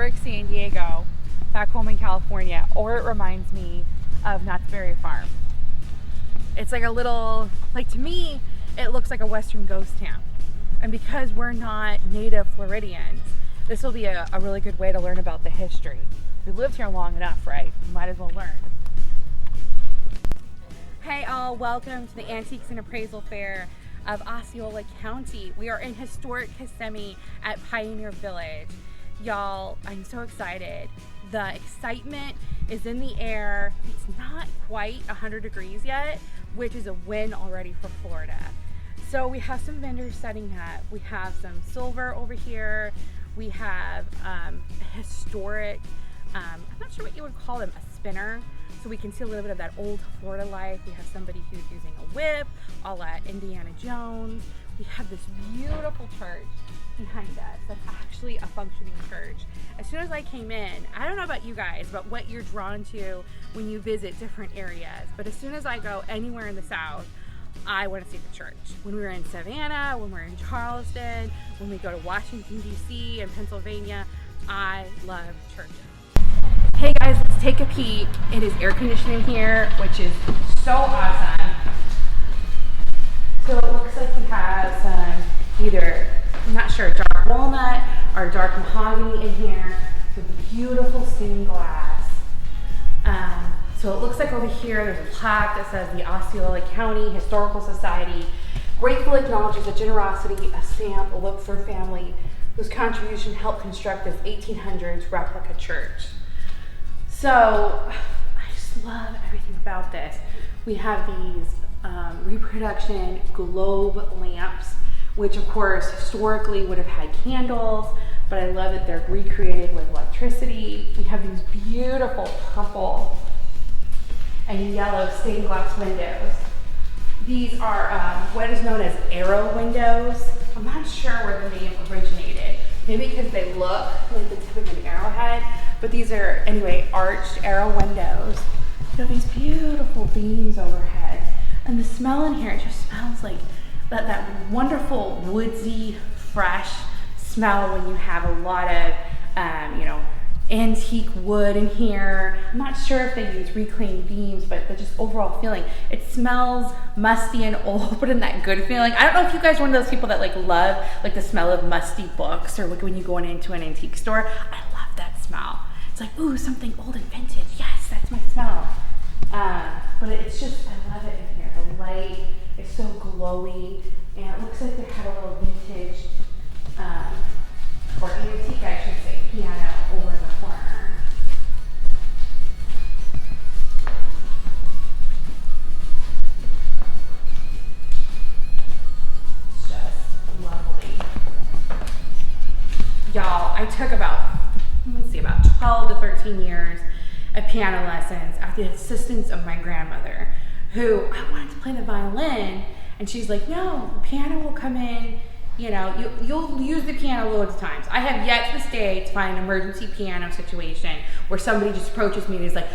historic San Diego back home in California, or it reminds me of Knott's Berry Farm. It's like a little, like, to me, it looks like a Western ghost town. And because we're not native Floridians, this will be a really good way to learn about the history. We lived here long enough, right? We might as well learn. Hey all, welcome to the Antiques and Appraisal Fair of Osceola County. We are in historic Kissimmee at Pioneer Village. Y'all, I'm so excited. The excitement is in the air. It's not quite 100 degrees yet, which is a win already for Florida. So we have some vendors setting up. We have some silver over here. We have a historic, I'm not sure what you would call them, a spinner. So we can see a little bit of that old Florida life. We have somebody who's using a whip, a la Indiana Jones. We have this beautiful church behind us that's actually a functioning church. As soon as I came in, I don't know about you guys, but what you're drawn to when you visit different areas, but as soon as I go anywhere in the South, I want to see the church. When we were in Savannah, when we're in Charleston, when we go to Washington, D.C. and Pennsylvania, I love churches. Hey guys, let's take a peek. It is air conditioning here, which is so awesome. So it looks like we have some either, I'm not sure, dark walnut or dark mahogany in here with beautiful stained glass. So it looks like over here there's a plaque that says the Osceola County Historical Society gratefully acknowledges the generosity of Sam Lookford family, whose contribution helped construct this 1800s replica church. So I just love everything about this. We have these reproduction globe lamps, which of course historically would have had candles, but I love that they're recreated with electricity. We have these beautiful purple and yellow stained glass windows. These are what is known as arrow windows. I'm not sure where the name originated. Maybe because they look like the tip of an arrowhead, but these are, anyway, arched arrow windows. You have these beautiful beams overhead. And the smell in here, it just smells like that wonderful woodsy, fresh smell when you have a lot of, antique wood in here. I'm not sure if they use reclaimed beams, but the just overall feeling. It smells musty and old, but in that good feeling. I don't know if you guys are one of those people that love the smell of musty books, or when you go into an antique store. I love that smell. It's like, ooh, something old and vintage. Yes, that's my smell. But it's just, I love it in here. The light is so glowy, and it looks like they have a little vintage, or antique, I should say, piano over in the corner. It's just lovely. Y'all, I took about 12 to 13 years of piano lessons at the assistance of my grandmother, who I wanted to play the violin, and she's like, no, the piano will come in. You'll use the piano loads of times. I have yet to this day to find an emergency piano situation where somebody just approaches me and is like,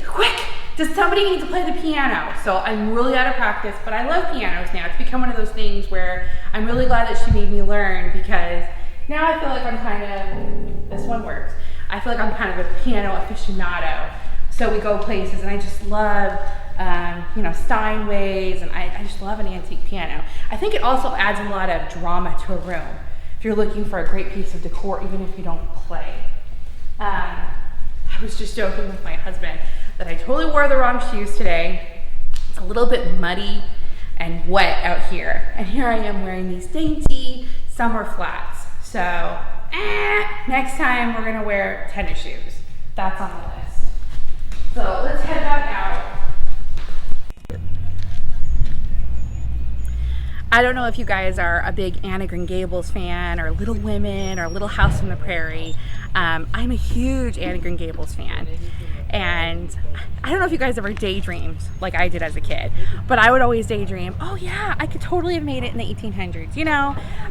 quick, does somebody need to play the piano? So I'm really out of practice, but I love pianos now. It's become one of those things where I'm really glad that she made me learn, because now I feel like I'm kind of, this one works. I feel like I'm kind of a piano aficionado. So we go places, and I just love Steinways, and I just love an antique piano. I think it also adds a lot of drama to a room if you're looking for a great piece of decor, even if you don't play. I was just joking with my husband that I totally wore the wrong shoes today. It's a little bit muddy and wet out here, and here I am wearing these dainty summer flats. So next time we're gonna wear tennis shoes. That's on the list. So let's head back out. I don't know if you guys are a big Anne of Green Gables fan, or Little Women, or Little House on the Prairie. I'm a huge Anne of Green Gables fan. And I don't know if you guys ever daydreamed like I did as a kid, but I would always daydream, oh yeah, I could totally have made it in the 1800s.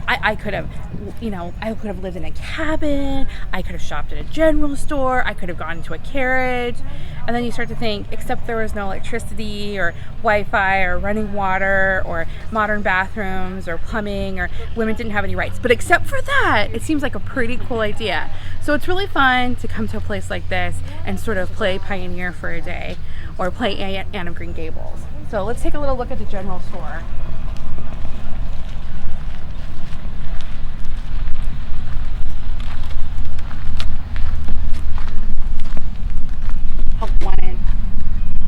I could have, I could have lived in a cabin. I could have shopped at a general store. I could have gone into a carriage. And then you start to think, except there was no electricity or Wi-Fi or running water or modern bathrooms or plumbing, or women didn't have any rights. But except for that, it seems like a pretty cool idea. So it's really fun to come to a place like this and sort of play pioneer for a day, or play Anne of Green Gables. So let's take a little look at the general store.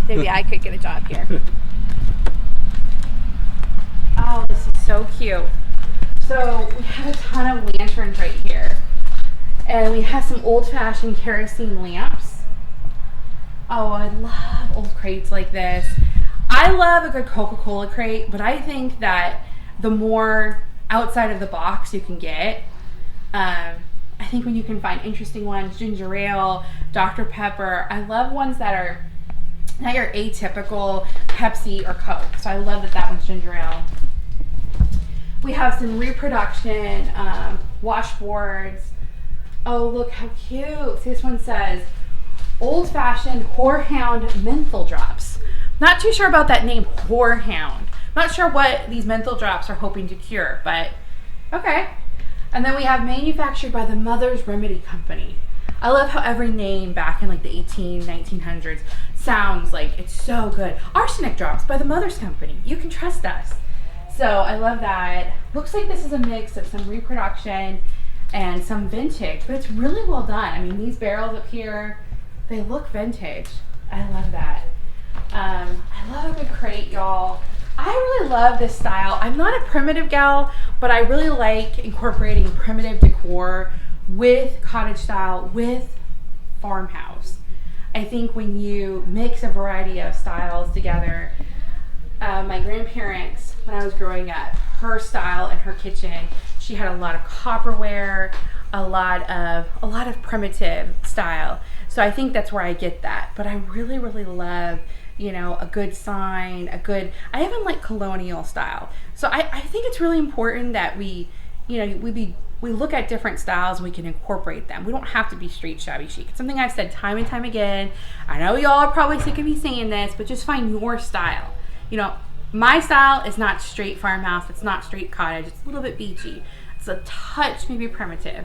Maybe I could get a job here. Oh, this is so cute. So we have a ton of lanterns right here. And we have some old-fashioned kerosene lamps. Oh, I love old crates like this. I love a good Coca-Cola crate, but I think that the more outside of the box you can get, I think when you can find interesting ones, ginger ale, Dr. Pepper, I love ones that are not your atypical Pepsi or Coke. So I love that one's ginger ale. We have some reproduction washboards. Oh, look how cute. See, this one says old-fashioned whorehound menthol drops. Not too sure about that name, whorehound. Not sure what these menthol drops are hoping to cure, but okay. And then we have manufactured by the Mother's Remedy Company. I love how every name back in like the 1900s sounds like it's so good. Arsenic drops by the Mother's Company. You can trust us. So I love that. Looks like this is a mix of some reproduction and some vintage, but it's really well done. I mean, these barrels up here, they look vintage. I love that. I love a good crate, y'all. I really love this style. I'm not a primitive gal, but I really like incorporating primitive decor with cottage style, with farmhouse. I think when you mix a variety of styles together, my grandparents, when I was growing up, her style in her kitchen, she had a lot of copperware, a lot of primitive style. So I think that's where I get that. But I really, really love, a good sign, I even like colonial style. So I think it's really important that we look at different styles and we can incorporate them. We don't have to be street shabby chic. It's something I've said time and time again. I know y'all are probably sick of me saying this, but just find your style. My style is not straight farmhouse. It's not straight cottage. It's a little bit beachy. It's a touch maybe primitive.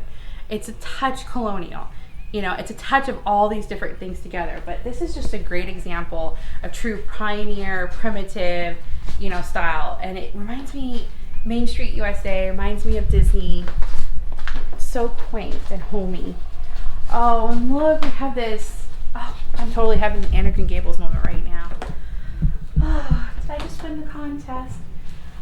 It's a touch colonial. It's a touch of all these different things together. But this is just a great example of true pioneer, primitive, style. And it reminds me, Main Street USA, reminds me of Disney. So quaint and homey. Oh, and look, we have this. Oh, I'm totally having the Anne of Green Gables moment right now. Oh, did I just win the contest?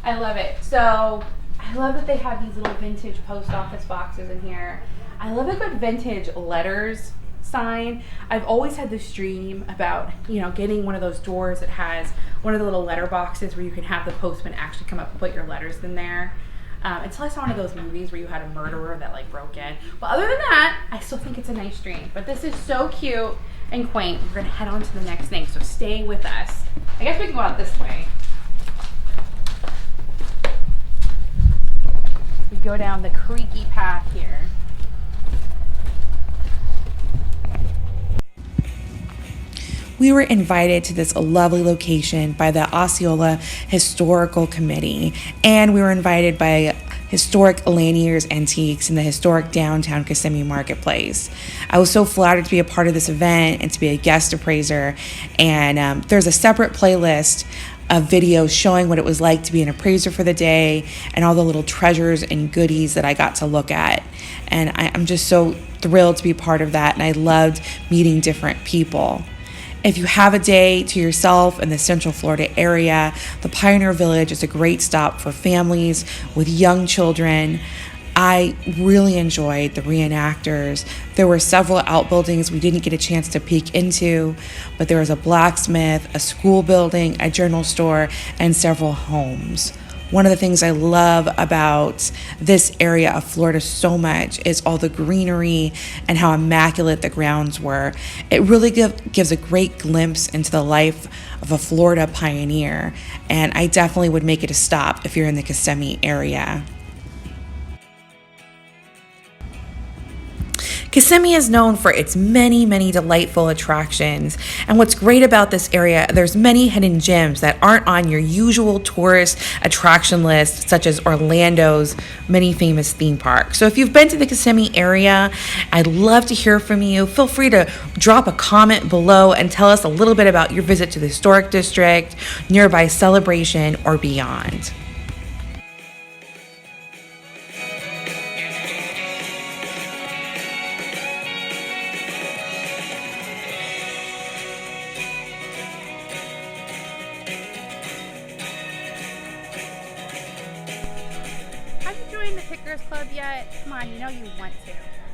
I love it. So I love that they have these little vintage post office boxes in here. I love a good vintage letters sign. I've always had this dream about, getting one of those doors that has one of the little letter boxes where you can have the postman actually come up and put your letters in there. Until I saw one of those movies where you had a murderer that broke in. But other than that, I still think it's a nice dream. But this is so cute and quaint. We're gonna head on to the next thing, so stay with us. I guess we can go out this way. We go down the creaky path here. We were invited to this lovely location by the Osceola Historical Committee, and we were invited by Historic Laniers Antiques in the historic downtown Kissimmee Marketplace. I was so flattered to be a part of this event and to be a guest appraiser, and there's a separate playlist of videos showing what it was like to be an appraiser for the day and all the little treasures and goodies that I got to look at. And I'm just so thrilled to be part of that, and I loved meeting different people. If you have a day to yourself in the Central Florida area, the Pioneer Village is a great stop for families with young children. I really enjoyed the reenactors. There were several outbuildings we didn't get a chance to peek into, but there was a blacksmith, a school building, a general store, and several homes. One of the things I love about this area of Florida so much is all the greenery and how immaculate the grounds were. It really gives a great glimpse into the life of a Florida pioneer, and I definitely would make it a stop if you're in the Kissimmee area. Kissimmee is known for its many, many delightful attractions. And what's great about this area, there's many hidden gems that aren't on your usual tourist attraction list, such as Orlando's many famous theme parks. So if you've been to the Kissimmee area, I'd love to hear from you. Feel free to drop a comment below and tell us a little bit about your visit to the historic district, nearby celebration, or beyond. Have you joined the Pickers Club yet? Come on, you know you want to.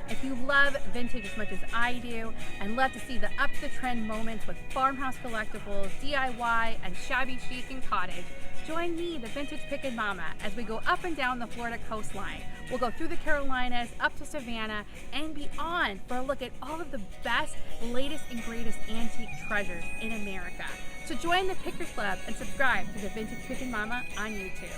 If you love vintage as much as I do and love to see the up-to-the-trend moments with farmhouse collectibles, DIY, and shabby chic and cottage, join me, the Vintage Pickin Mama, as we go up and down the Florida coastline. We'll go through the Carolinas, up to Savannah, and beyond for a look at all of the best, latest, and greatest antique treasures in America. So join the Pickers Club and subscribe to the Vintage Pickin Mama on YouTube.